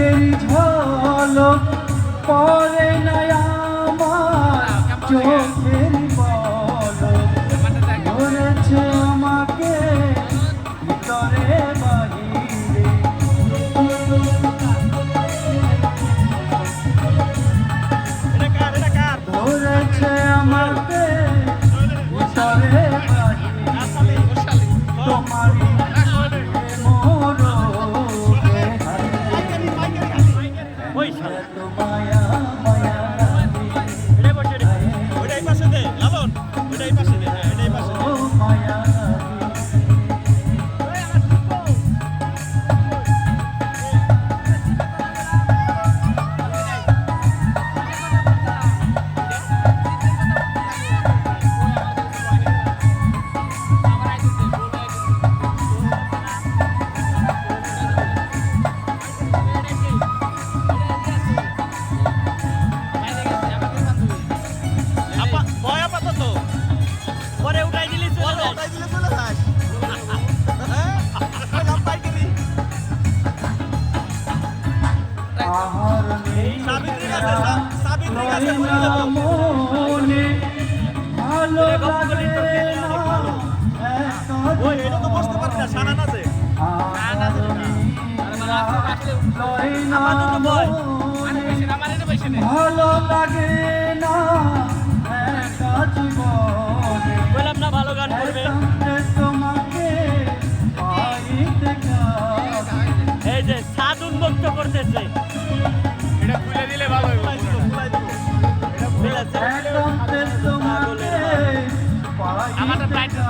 চোখের ঝলক পরে না আমার চোখের পলক ধরেছে আমাকে ভিতরে বাহিরে ধরেছে আমাকে ভিতরে বাহিরে তোমারই মায়া মায়া ওইটাই পাশে দে লালন ওইটাই পাশে দে হ্যাঁ ওইটাই পাশে দে মায়া মনে ভালো লাগে ওই এটা তো বসতে পারবি না সানা নাচে ভালো লাগে না বললাম না ভালো গান করবে তোমাকে এই যে সাদ উন্মুক্ত করতেছে এটা খুলে দিলে ভালো হবে তোমাকে আমারটা প্র্যাকটিস